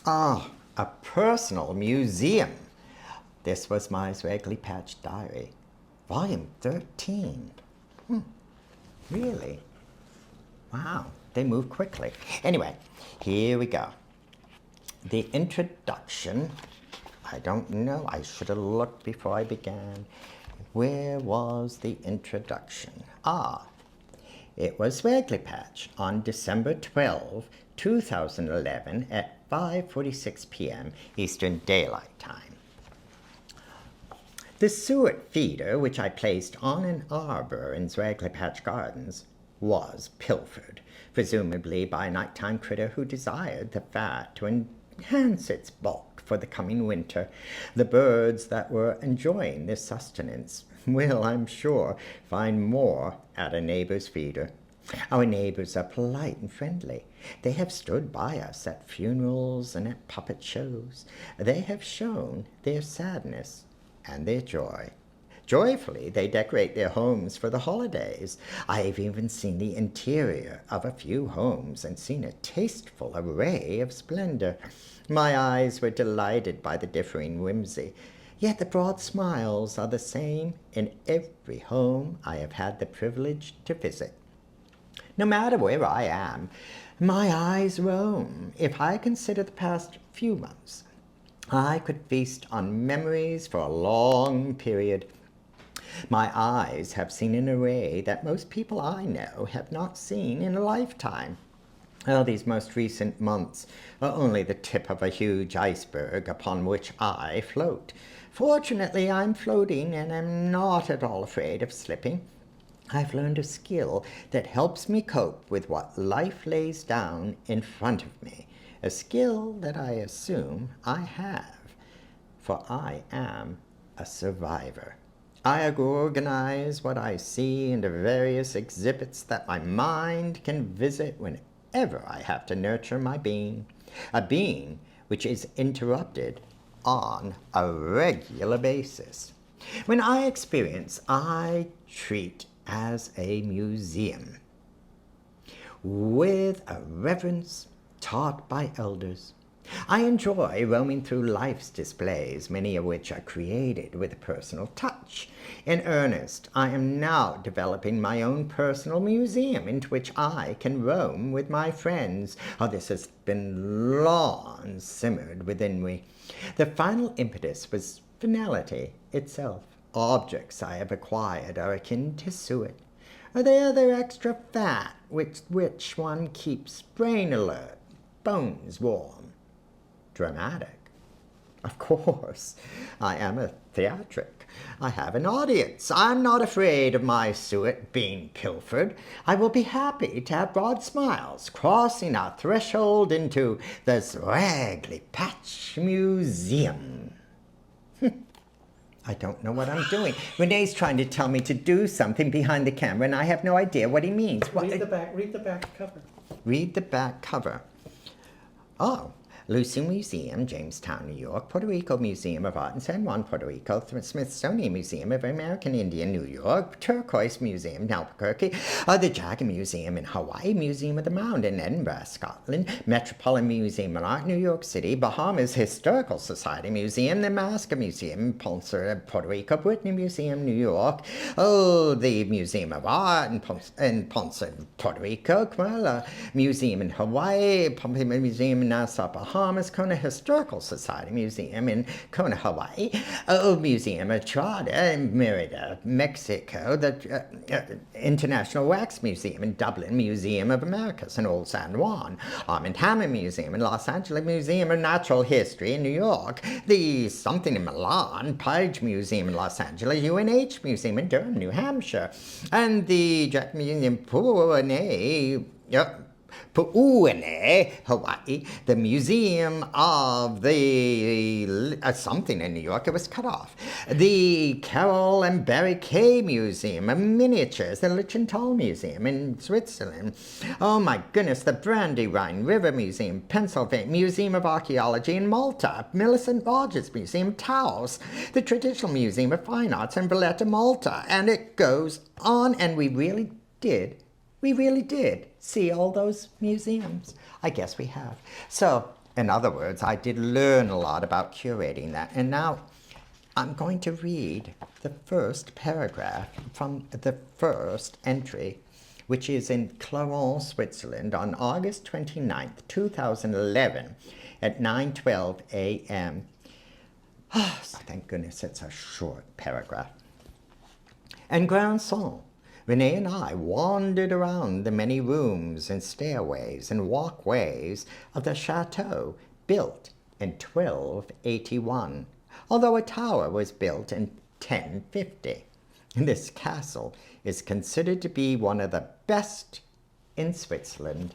Ah, a personal museum. This was my Zwerglipatch Diary, volume 13. Really? Wow, they move quickly. Anyway, here we go. The introduction, I don't know, I should have looked before I began. Where was the introduction? It was Zwerglipatch on December 12, 2011 at 5:46 p.m. Eastern Daylight Time. The suet feeder, which I placed on an arbor in Zwerglipatch Gardens, was pilfered, presumably by a nighttime critter who desired the fat to enhance its bulk for the coming winter. The birds that were enjoying this sustenance will, I'm sure, find more at a neighbor's feeder. Our neighbors are polite and friendly. They have stood by us at funerals and at puppet shows. They have shown their sadness and their joy. Joyfully, they decorate their homes for the holidays. I've even seen the interior of a few homes and seen a tasteful array of splendor. My eyes were delighted by the differing whimsy, yet the broad smiles are the same in every home I have had the privilege to visit. No matter where I am, my eyes roam. If I consider the past few months, I could feast on memories for a long period. My eyes have seen an array that most people I know have not seen in a lifetime. These most recent months are only the tip of a huge iceberg upon which I float. Fortunately, I'm floating and am not at all afraid of slipping. I've learned a skill that helps me cope with what life lays down in front of me, a skill that I assume I have, for I am a survivor. I organize what I see into various exhibits that my mind can visit whenever I have to nurture my being, a being which is interrupted on a regular basis. When I experience, I treat as a museum, with a reverence taught by elders. I enjoy roaming through life's displays, many of which are created with a personal touch. In earnest, I am now developing my own personal museum into which I can roam with my friends. This has been long simmered within me. The final impetus was finality itself. Objects I have acquired are akin to suet. They are their extra fat, which one keeps brain alert, bones warm. Dramatic. Of course, I am a theatric. I have an audience. I'm not afraid of my suet being pilfered. I will be happy to have broad smiles crossing our threshold into the Zwerglipatch Museum. I don't know what I'm doing. Renee's trying to tell me to do something behind the camera, and I have no idea what he means. Read the back cover. Read the back cover. Oh. Lucy Museum, Jamestown, New York. Puerto Rico Museum of Art in San Juan, Puerto Rico. Smithsonian Museum of American Indian, New York. Turquoise Museum in Albuquerque. The Jagger Museum in Hawaii. Museum of the Mound in Edinburgh, Scotland. Metropolitan Museum of Art, New York City. Bahamas Historical Society Museum. The Masca Museum in Ponce, Puerto Rico. Whitney Museum, New York. The Museum of Art in Ponce, Puerto Rico. Koala Museum in Hawaii. Pompeii Museum in Nassau, Bahamas. Kona Historical Society Museum in Kona, Hawaii, Museum of Chada in Merida, Mexico, the International Wax Museum in Dublin, Museum of Americas in Old San Juan, Armand Hammer Museum in Los Angeles, Museum of Natural History in New York, the something in Milan, Page Museum in Los Angeles, UNH Museum in Durham, New Hampshire, and the Jet Museum Pu'uene, Hawaii, the Museum of the something in New York. It was cut off. The Carol and Barry Kay Museum of Miniatures, the Lichtental Museum in Switzerland. Oh my goodness, the Brandywine River Museum, Pennsylvania, Museum of Archaeology in Malta, Millicent Rogers Museum, Taos, the Traditional Museum of Fine Arts in Valletta, Malta, and it goes on, and we really did see all those museums. I guess we have. So In other words, I did learn a lot about curating that. And now I'm going to read the first paragraph from the first entry, which is in Clarence, Switzerland on August 29th, 2011 at 9:12 a.m. Thank goodness it's a short paragraph. And Grandson, Renee and I wandered around the many rooms and stairways and walkways of the chateau built in 1281, although a tower was built in 1050. This castle is considered to be one of the best in Switzerland